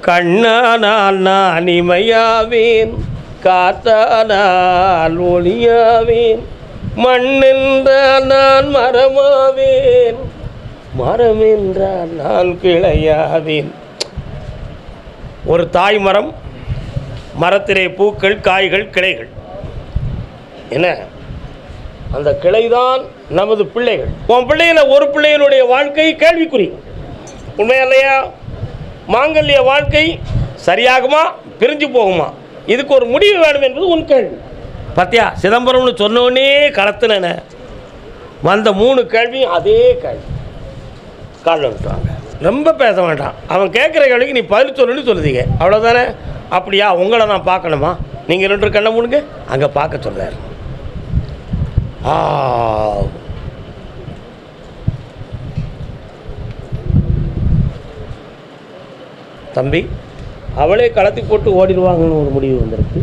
கண்ணானால் நான் இமையாவேன், காத்தானால் ஒளியாவேன், மண்ணென்றால் நான் மரமாவேன், மரமென்றால் நான் கிளையாவேன். ஒரு தாய் மரம், மரத்திலே பூக்கள், காய்கள், கிளைகள். என்ன, அந்த கிளைதான் நமது பிள்ளைகள். உன் பிள்ளைகள ஒரு பிள்ளைகளுடைய வாழ்க்கை கேள்விக்குறி. உண்மையா இல்லையா? மாங்கல்ய வாழ்க்கை சரியாகுமா, பிரிஞ்சு போகுமா? இதுக்கு ஒரு முடிவு வேணும் என்பது உன் கேள்வி. பத்தியா, சிதம்பரம்னு சொன்னோடனே களத்துன வந்த 3 கேள்வியும் அதே கேள்வி. காலில் விட்டுவாங்க, ரொம்ப பேச வேண்டாம். அவன் கேட்குற கேள்விக்கு நீ பதில் சொல்லணும்னு சொல்லுதீங்க, அவ்வளோதானே? அப்படியா, உங்களை நான் பார்க்கணுமா? நீங்கள் 2 கண்ணை மூடுங்க, அங்கே பார்க்க சொல்கிறார். தம்பி, அவளே களத்தி போட்டு ஓடிடுவாங்கன்னு ஒரு முடிவு வந்திருக்கு.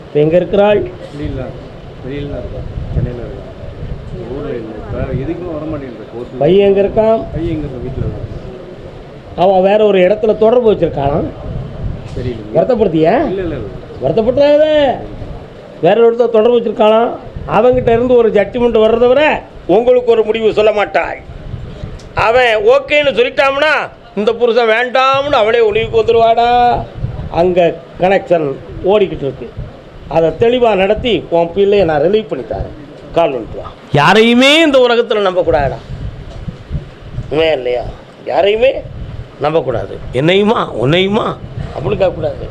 இப்போ எங்கே இருக்கிறாள்? பையன் எங்கே இருக்கான்? அவன் வேற ஒரு இடத்துல தொடர்பு வச்சிருக்கான். வருத்தப்படுத்திய வருத்தப்படுத்தாத, வேற ஒரு இடத்துல தொடர்பு வச்சிருக்காளாம். அவங்கிட்ட இருந்து ஒரு ஜட்ஜ்மெண்ட் வர்றதை விட உங்களுக்கு ஒரு முடிவு சொல்ல மாட்டாள். அவன் ஓகேன்னு சொல்லிட்டான்னா இந்த புருஷன் வேண்டாம்னு அவளே ஒளிவுக்கு வந்துடுவாடா. அங்கே கனெக்ஷன் ஓடிக்கிட்டு இருக்கு. அதை தெளிவாக நடத்தி உன் பிள்ளையை நான் ரிலீவ் பண்ணித்தாரேன். கால் வந்துட்டுவா. யாரையுமே இந்த உலகத்தில் நம்பக்கூடாதா? உண்மையா இல்லையா? யாரையுமே நம்பக்கூடாது. என்னையுமா உன்னையுமா அப்படி கேட்கக்கூடாது.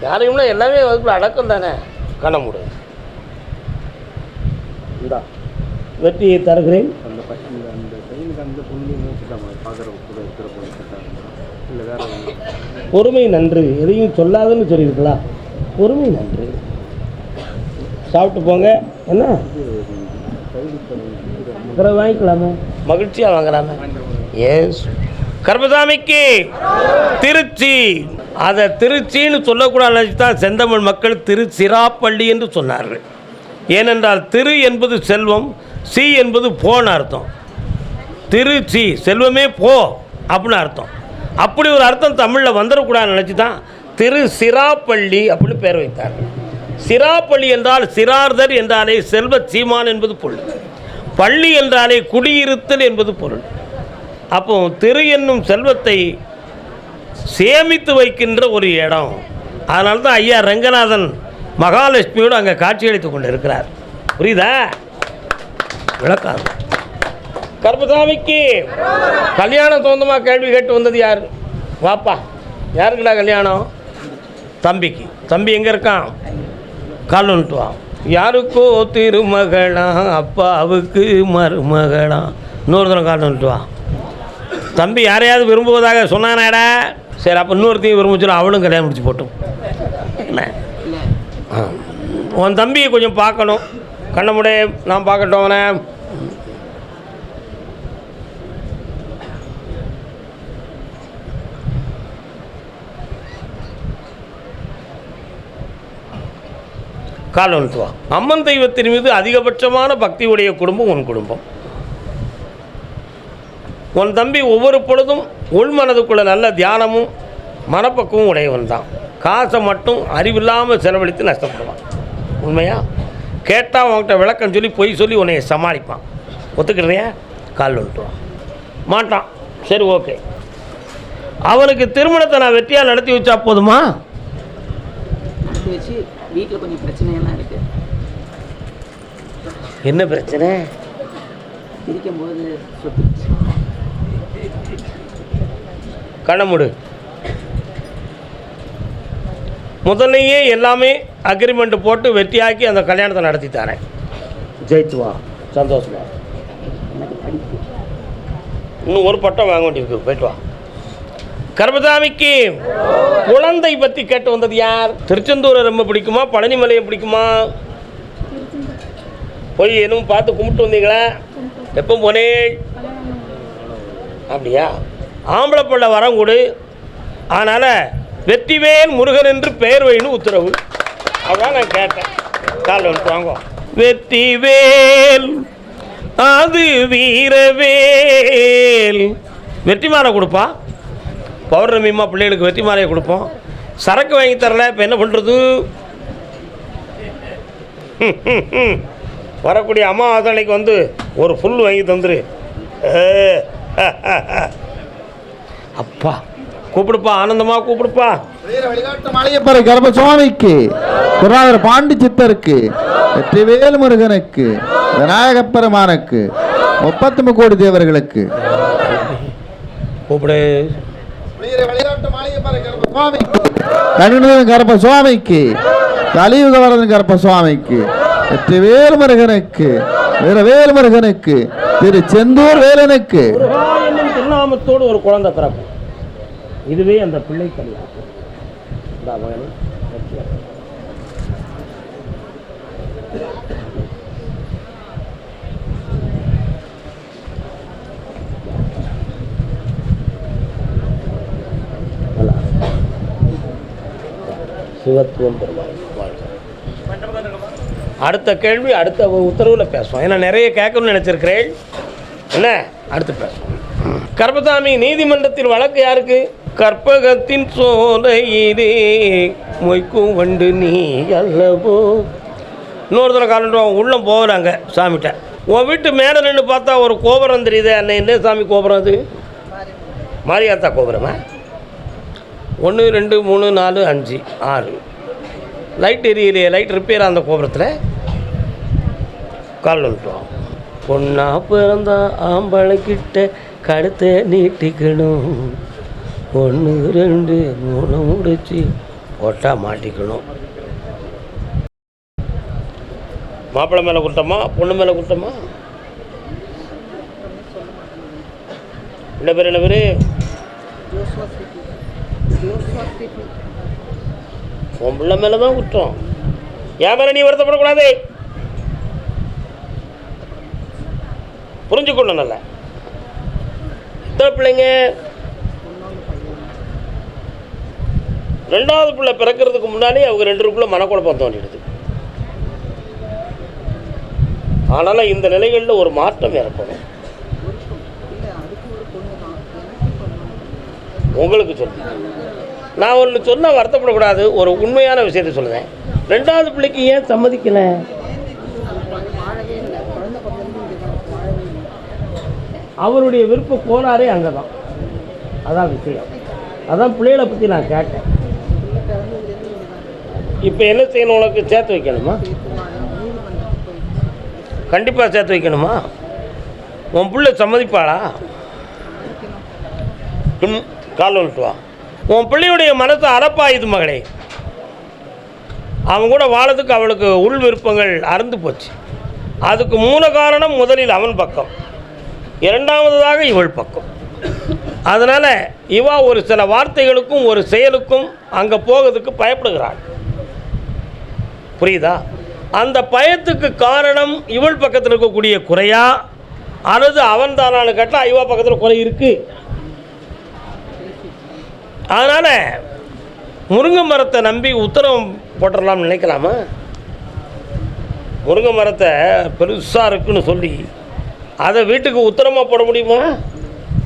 யாரையும்னா எல்லாமே அதுக்குள்ள அடக்கம் தானே. கண்ண முடியும். இந்தா வெற்றியை தருகிறேன். பொறுமை நன்று, எதையும் சொல்லாதுன்னு சொல்லியிருக்கலாம். பொறுமை நன்று. சாப்பிட்டு போங்க. என்ன வாங்கிக்கலாமே, மகிழ்ச்சியாக வாங்கலாமே. எஸ், கர்மசாமிக்கு திருச்சி. அதை திருச்சின்னு சொல்லக்கூடாது தான் செந்தமிழ் மக்கள் திருச்சிராப்பள்ளி என்று சொன்னார்கள். ஏனென்றால் திரு என்பது செல்வம், சி என்பது போன்னு அர்த்தம். திருச்சி செல்வமே போ அப்படின்னு அர்த்தம். அப்படி ஒரு அர்த்தம் தமிழில் வந்துடக்கூடாதுன்னு நினச்சி தான் திரு சிராப்பள்ளி அப்படின்னு பேர் வைத்தார்கள். சிராப்பள்ளி என்றால் சிரார்தர் என்றாலே செல்வ சீமான் என்பது பொருள். பள்ளி என்றாலே குடியிருத்தல் என்பது பொருள். அப்போ திரு என்னும் செல்வத்தை சேமித்து வைக்கின்ற ஒரு இடம். அதனால தான் ஐயா ரங்கநாதன் மகாலட்சுமியோடு அங்கே காட்சியளித்து கொண்டு இருக்கிறார். புரியுதா? விளக்காது. கர்மசாமிக்கு கல்யாணம் சொந்தமாக கேள்வி கேட்டு வந்தது யார்? வாப்பா, யாருக்குடா கல்யாணம்? தம்பிக்கு. தம்பி எங்கே இருக்கான்? கால் வந்துட்டு வா. யாருக்கோ திருமகளா, அப்பாவுக்கு மருமகளா. இன்னொரு தரம் கால் வந்துட்டு வா. தம்பி யாரையாவது விரும்புவதாக சொன்னானாடா? சரி, அப்போ இன்னொருத்தையும் விரும்பிச்சிடும், அவளும் கல்யாணம் முடிச்சு போட்டும். என்ன, உன் தம்பியை கொஞ்சம் பார்க்கணும். கண்ணமுடே நான் பார்க்கட்டும் அவனை. கால் வந்துட்டு வா. அம்மன் தெய்வத்தின் மீது அதிகபட்சமான பக்தியுடைய குடும்பம் உன் குடும்பம். உன் தம்பி ஒவ்வொரு பொழுதும் உள்மனதுக்குள்ள நல்ல தியானமும் மனப்பக்குவம் உடையவன் தான். காசை மட்டும் அறிவில்லாமல் செலவழித்து நஷ்டப்படுவான். உண்மையா? கேட்டால் அவன்கிட்ட விளக்கம் சொல்லி பொய் சொல்லி உன்னை சமாளிப்பான். ஒத்துக்கிறதையா? கால் வந்துட்டுவான். மாட்டான். சரி, ஓகே. அவனுக்கு திருமணத்தை நான் வெற்றியாக நடத்தி வச்சா போதுமா? வச்சு வீட்டில் கொஞ்சம் பிரச்சனையெல்லாம் இருக்கு. என்ன பிரச்சனை? இருக்கும்போது சொத்து. கண்ணமுடு. முதல்லையே எல்லாமே அக்ரிமெண்ட் போட்டு வெற்றியாக்கி அந்த கல்யாணத்தை நடத்தி தரேன். ஜெயிச்சு வா, சந்தோஷமா. இன்னும் ஒரு பட்டம் வாங்க வேண்டியிருக்கு, போயிட்டு வா. கர்மசாமிக்கு குழந்தை பற்றி கேட்டு வந்தது யார்? திருச்செந்தூரை ரொம்ப பிடிக்குமா, பழனிமலையை பிடிக்குமா? போய் எதுவும் பார்த்து கும்பிட்டு வந்தீங்களா? எப்போ போனே? அப்படியா? ஆம்பளை பிள்ளை வரம் கொடு. அதனால் வெற்றிவேல் முருகன் என்று பெயர் வைன்னு உத்தரவு. அதான் நான் கேட்டேன். காலில் வந்து வாங்க. வெற்றிவேல் அது வீரவேல். வெற்றி மாலை கொடுப்பா. பௌர்ணமிமா பிள்ளைகளுக்கு வெற்றி மாலையை கொடுப்போம். சரக்கு வாங்கி தரல, இப்போ என்ன பண்ணுறது? வரக்கூடிய அமாவாசை அன்னைக்கு வந்து ஒரு ஃபுல் வாங்கி தந்துரு. அப்பா கூப்பிடுப்பா, ஆனந்தமாக கூப்பிடுப்பா. வழிகாட்டு மாளிகைப்பறை கர்ப்ப சுவாமிக்கு, குருநாதர் பாண்டி சித்தருக்கு, வெற்றிவேல் முருகனுக்கு, விநாயகப் பெருமானுக்கு, 33 கோடி தேவர்களுக்கு கூப்பிடு. கணிதன் கர்ப்ப சுவாமிக்கு, கலியுக வரதன் கர்ப்ப சுவாமிக்கு, வெற்றிவேல் முருகனுக்கு, வீரவேல் முருகனுக்கு, திரு செந்தூர் வேலனுக்கு திருநாமத்தோடு ஒரு குழந்தை பிறக்கும். இதுவே அந்த பிள்ளை கல்யாணம். சிவத்துவம் பெருமாள். அடுத்த கேள்வி அடுத்த உத்தரவில் பேசுவோம். ஏன்னா நிறைய கேட்கணும்னு நினச்சிருக்கிறேன். என்ன அடுத்து பேசுவோம். கர்ப்பசாமி நீதிமன்றத்தில் வழக்கு யாருக்கு? கற்பகத்தின் சோலையிலே மொய்க்கும் வண்டு நீ அல்லவோ. இன்னொருத்தர காலண்டுவாங்க உள்ளே போகிறாங்க சாமிகிட்ட. உன் வீட்டு மேலே நின்று பார்த்தா ஒரு கோபுரம் தெரியுது. அன்னை என்ன சாமி கோபுரம்? அது மாரியாத்தா கோபுரமா? 1 2 3 4 5 6 லைட் எரியலையே. லைட் ரிப்பேர் அந்த கோபுரத்தில். கால் வந்துட்டோம். பொண்ணா பிறந்தா ஆம்பளைக்கிட்ட கழுத்தை நீட்டிக்கணும். 1 2 3 முடிச்சு ஒட்டா மாட்டிக்கணும். மாப்பிள்ளை மேலே குட்டமா, பொண்ணு மேலே குட்டமா? என்ன பேர்? என்ன பேர்? உன் பிள்ளை மேலே தான் குற்றம். என் மேலே நீ வருத்தப்படக்கூடாது. புரிஞ்சுக்கணும். நல்லா எத்தனை பிள்ளைங்க? 2வது பிள்ளை பிறக்கிறதுக்கு முன்னாலே அவங்க 2 பேருக்குள்ள மனக்குழப்பம் தோண்டிடுது. ஆனாலும் இந்த நிலைகளில் ஒரு மாற்றம் ஏற்படும். உங்களுக்கு சொல்லுங்க. நான் ஒன்று சொன்னால் வருத்தப்படக்கூடாது. ஒரு உண்மையான விஷயத்தை சொல்லுவேன். 2வது பிள்ளைக்கு ஏன் சம்மதிக்கல? அவருடைய விருப்ப கோளாறே அங்கே தான். அதான் விஷயம். அதான் பிள்ளைகளை பற்றி நான் கேட்டேன். இப்போ என்ன செய்யணும்? உனக்கு சேர்த்து வைக்கணுமா? கண்டிப்பாக சேர்த்து வைக்கணுமா? உன் பிள்ளை சம்மதிப்பாளா? கால் வந்துட்டு வா. உன் பிள்ளையுடைய மனசை அறப்பாயுது மகளே. அவன் கூட வாழறதுக்கு அவளுக்கு உள் விருப்பங்கள் அறந்து போச்சு. அதுக்கு மூல காரணம் முதலில் அவன் பக்கம், 2வதாக இவள் பக்கம். அதனால் இவா ஒரு சில வார்த்தைகளுக்கும் ஒரு செயலுக்கும் அங்கே போகிறதுக்கு பயப்படுகிறாள். புரியுதா? அந்த பயத்துக்கு காரணம் இவள் பக்கத்தில் இருக்கக்கூடிய குறையா அல்லது அவன் தானான்னு கேட்டால் இவா பக்கத்தில் குறை இருக்குது. அதனால் முருங்கை மரத்தை நம்பி உத்தரவு போட்டுடலாம்னு நினைக்கலாமா? முருங்கை மரத்தை பெருசாக இருக்குன்னு சொல்லி அதை வீட்டுக்கு உத்தரமாக போட முடியுமா?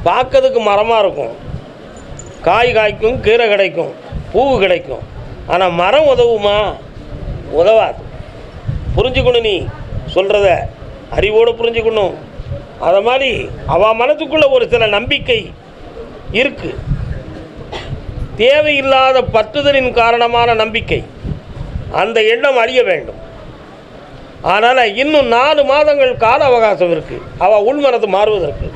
பார்க்கறதுக்கு மரமாக இருக்கும், காய் காய்க்கும், கீரை கிடைக்கும், பூவு கிடைக்கும். ஆனால் மரம் உதவுமா? உதவாது. புரிஞ்சுக்கணும். நீ சொல்கிறத அறிவோடு புரிஞ்சுக்கணும். அதை மாதிரி அவள் மனத்துக்குள்ளே ஒரு சில நம்பிக்கை இருக்குது. தேவையில்லாத பற்றுதலின் காரணமான நம்பிக்கை. அந்த எண்ணம் அழிய வேண்டும். ஆனால் இன்னும் 4 மாதங்கள் கால அவகாசம் இருக்குது அவள் உள்மனது மாறுவதற்கு.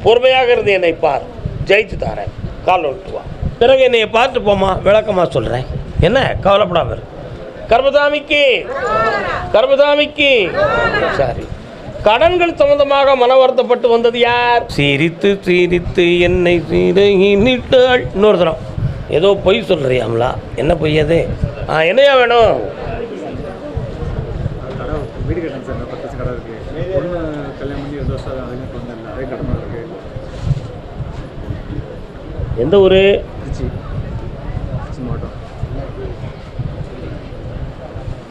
பொறுமையாக இருந்து என்னை பார், ஜெயிச்சு தாரேன். கால் விட்டு வா. பிறகு என்னையை பார்த்து போமா, விளக்கமாக சொல்கிறேன். என்ன கவலைப்படாமல் இருக்கு. கர்ப்பசாமிக்கு, கர்ப்பசாமிக்கு சரி. கடன்கள் சம்பந்தமாக மன வருத்தப்பட்டு வந்தது யார்? சிரித்து சிரித்து என்னை சீரகிட்டாள். இன்னொரு தரம் ஏதோ பொய் சொல்கிறியாம்லா? என்ன பொய் அது? என்னையா வேணும்? வீடு கட்டணும் சார். 10 லட்சம் கடை இருக்குது. பொண்ணு கல்யாணம் பண்ணி 2 வருஷம் அதுக்கு பொண்ணு இல்லை, அதே கடமாக இருக்குது. எந்த ஊர்? திருச்சி மாவட்டம்.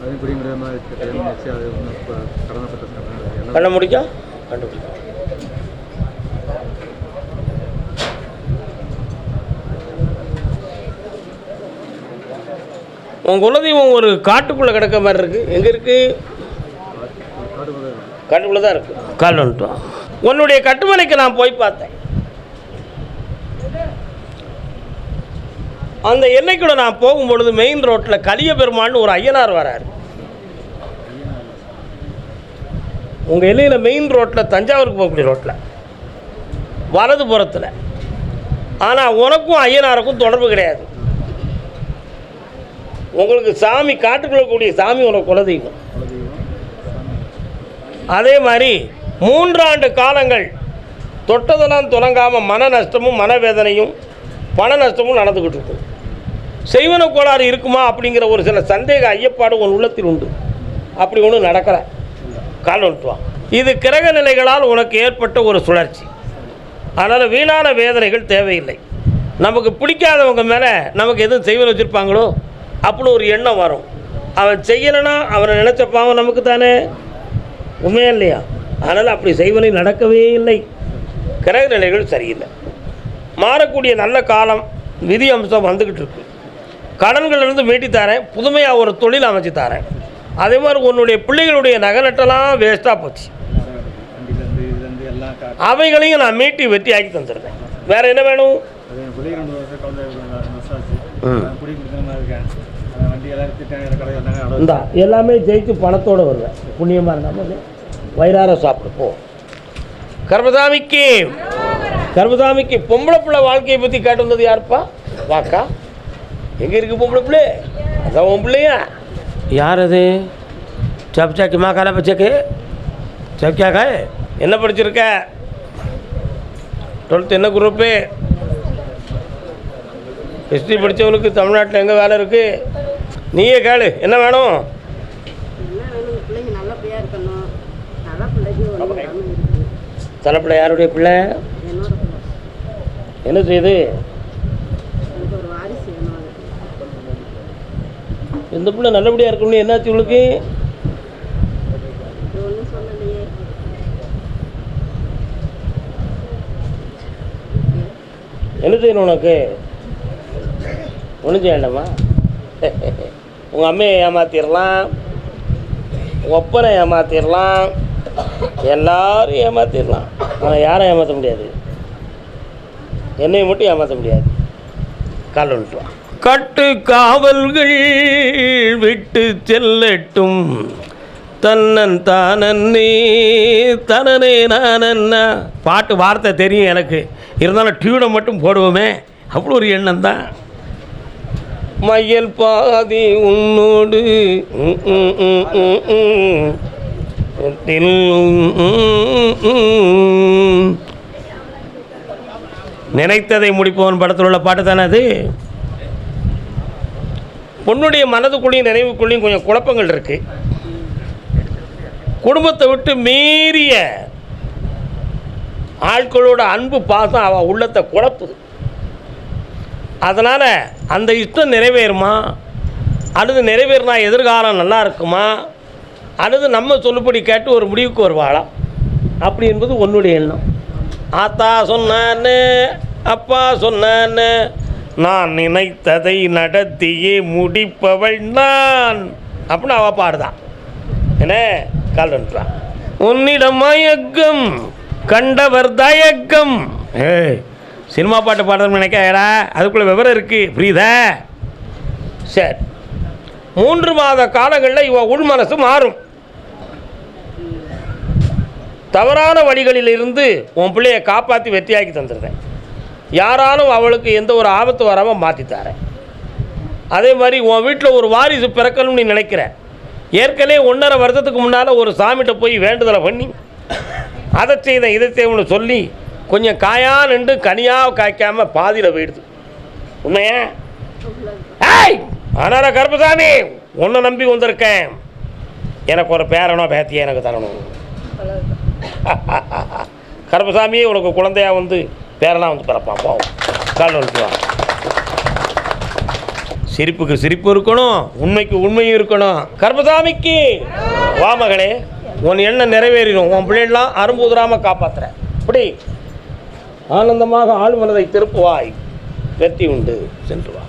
அதையும் குடி முடியாமல் கல்யாணம் வச்சு அது ஒன்றும் கடனை 10 லட்சம் கடனை கண்ண முடிக்கா கண்டுபிடிக்கும். உன் குலதெய்வம் ஒரு காட்டுக்குள்ளே கிடக்க மாதிரி இருக்குது. எங்கே இருக்குது? காட்டுக்குள்ளே தான் இருக்குது. கால் வந்துட்டோம். உன்னுடைய கட்டுமனைக்கு நான் போய் பார்த்தேன். அந்த எல்லைக்குள்ள நான் போகும்பொழுது மெயின் ரோட்டில் கலிய பெருமாள்னு ஒரு ஐயனார் வராரு. உங்கள் எல்லையில் மெயின் ரோட்டில் தஞ்சாவூருக்கு போகக்கூடிய ரோட்டில் வலது புறத்தில். ஆனால் உனக்கும் ஐயனாருக்கும் தொடர்பு கிடையாது. உங்களுக்கு சாமி காட்டுக்குள்ள கூடிய சாமி உனக்கு குலதெய்வம். அதே மாதிரி 3 ஆண்டு காலங்கள் தொட்டதெல்லாம் தொடங்காமல் மன நஷ்டமும் மனவேதனையும் பண நஷ்டமும் நடந்துக்கிட்டு இருக்கும். செய்வன கோளாறு இருக்குமா அப்படிங்கிற ஒரு சில சந்தேக ஐயப்பாடு உன் உள்ளத்தில் உண்டு. அப்படி ஒன்றும் நடக்கலை. கால் வந்துட்டுவான். இது கிரக நிலைகளால் உனக்கு ஏற்பட்ட ஒரு சுழற்சி. அதனால் வீணான வேதனைகள் தேவையில்லை. நமக்கு பிடிக்காதவங்க மேலே நமக்கு எதுவும் செய்வன வச்சுருப்பாங்களோ அப்படின்னு ஒரு எண்ணம் வரும். அவன் செய்யலைன்னா அவனை நினச்ச பாவம் நமக்கு தானே, உண்மையா இல்லையா? அதனால் அப்படி செய்வனை நடக்கவே இல்லை. கிரக நிலைகள் சரியில்லை. மாறக்கூடிய நல்ல காலம் விதி அம்சம் வந்துக்கிட்டு இருக்கு. கடன்களிலிருந்து மீட்டி தரேன். புதுமையாக ஒரு தொழில் அமைச்சு தரேன். அதே மாதிரி உன்னுடைய பிள்ளைகளுடைய நகலட்டெல்லாம் வேஸ்ட்டாக போச்சு. அவைகளையும் நான் மீட்டி வெட்டி ஆக்கி தந்துருக்கேன். வேறு என்ன வேணும்? இந்தா எல்லாமே ஜெயிச்சு பணத்தோடு வருவேன். புண்ணியமாக இருந்தாமல் வயிறார சாப்பிடு போ. கர்மசாமிக்கு பொம்பளை பிள்ளை வாழ்க்கையை பற்றி கேட்டு வந்தது யாருப்பா? வாக்கா, எங்கே இருக்குது பொம்பளை பிள்ளை? அதான் உன் பிள்ளையா? யார் அது? சப்சா கிமா கால பச்சைக்கு சப்கியாக்கா என்ன படிச்சிருக்க? 12th என்ன குரூப்பு? ஹிஸ்ட்ரி படித்தவனுக்கு தமிழ்நாட்டில் எங்கே வேலை இருக்குது? நீயே கேளு, என்ன வேணும்? தலைப்பிள்ளை யாருடைய பிள்ளை? என்ன செய்யுது? இந்த பிள்ளை நல்லபடியாக இருக்கணும்னு என்னாச்சு உங்களுக்கு? என்ன செய்யணும் உனக்கு? ஒன்றும் செய்ய வேண்டாமா? உங்கள் அம்மையை ஏமாற்றிடலாம், ஒப்பனை ஏமாற்றிடலாம், எல்லாரும் ஏமாற்றிடலாம். ஆனால் யாரை ஏமாற்ற முடியாது? என்னை மட்டும் ஏமாற்ற முடியாது. கால் வந்துட்டுவான். கட்டு காவல்கள் விட்டு செல்லட்டும், தன்னன் தானே தனனே நானன்னா. பாட்டு வார்த்தை தெரியும் எனக்கு, இருந்தாலும் டியூனை மட்டும் போடுவோமே, அவ்வளோ ஒரு எண்ணம் தான். மையல் பாதி உன்னோடு நினைத்ததை முடிப்பவன் படத்தில் உள்ள பாட்டு தானே அது. பொண்ணுடைய மனதுக்குள்ளேயும் நினைவுக்குள்ளேயும் கொஞ்சம் குழப்பங்கள் இருக்குது. குடும்பத்தை விட்டு மீறிய ஆட்களோட அன்பு பாசம் அவள் உள்ளத்தை குழப்புது. அதனால் அந்த இஷ்டம் நிறைவேறுமா, அல்லது நிறைவேறினா எதிர்காலம் நல்லா இருக்குமா, அல்லது நம்ம சொல்லுபடி கேட்டு ஒரு முடிவுக்கு வருவாளா, அப்படி என்பது உன்னுடைய எண்ணம். ஆத்தா சொன்னான்னு, அப்பா சொன்னான்னு, நான் நினைத்ததை நடத்தியே முடிப்பவள் நான் அப்படின்னு அவள் பாடுதான். என்ன கால் வந்துட்டான். உன்னிடம் மயக்கம் கண்டவர் தயக்கம். சினிமா பாட்டு பாடுறதுன்னு நினைக்காடா, அதுக்குள்ளே விவரம் இருக்குது, புரியுதா? சரி, 3 மாத காலங்களில் இவன் உள் மனசு மாறும். தவறான வழிகளில் இருந்து உன் பிள்ளையை காப்பாற்றி வெற்றியாக்கி தந்துடுறேன். யாராலும் அவளுக்கு எந்த ஒரு ஆபத்து வராமல் மாற்றித்தாரேன். அதே மாதிரி உன் வீட்டில் ஒரு வாரிசு பிறக்கணும்னு நீ நினைக்கிற. ஏற்கனவே 1.5 வருஷத்துக்கு முன்னால் ஒரு சாமிகிட்ட போய் வேண்டுதலை பண்ணி அதை செய்த இதை செய்யணும்னு சொல்லி கொஞ்சம் காயா நின்று கனியாக காய்க்காமல் பாதியில் போயிடுது. உண்மையா? ஆனால் கருப்பசாமி உன்னை நம்பி வந்திருக்கேன். எனக்கு ஒரு பேரனோ பேத்தியை எனக்கு தரணும். கருப்பசாமியே உனக்கு குழந்தையா வந்து பேரனாக வந்து பிறப்பான். போவோம் கால் வந்துட்டுவான். சிரிப்புக்கு சிரிப்பு இருக்கணும், உண்மைக்கு உண்மையும் இருக்கணும். கருப்பசாமிக்கு வா மகளே, உன் எண்ணம் நிறைவேறிடும். உன் பிள்ளைலாம் அரும்புதுராமல் காப்பாற்றுறேன். இப்படி ஆனந்தமாக ஆழ்மனதை திருப்புவாய், வெற்றி உண்டு. சென்று வா.